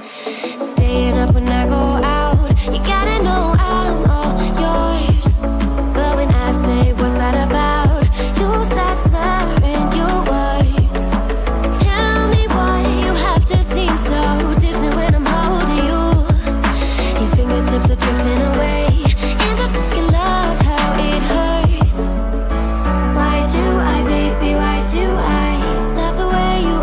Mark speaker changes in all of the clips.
Speaker 1: Staying up when I go out, you gotta know I'm all yours. But when I say what's that about, you start slurring your words. Tell me why you have to seem so distant when I'm holding you. Your fingertips are drifting away, and I fucking love how it hurts. Why do I, baby, why do I love the way you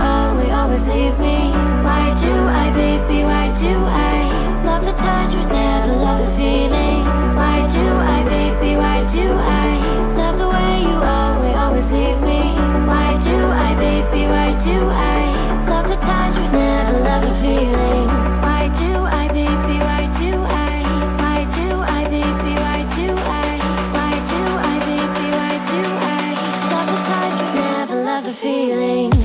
Speaker 1: always leave me? Why do I, baby, why do I love the touch but never love the feeling? Why do I, baby, why do I love the way you always leave me? Why do I, baby, why do I love the touch but never love the feeling? Why do I, baby, why do I? Why do I, baby, why do I? Why do I, baby, why do I love the touch but never love the feeling?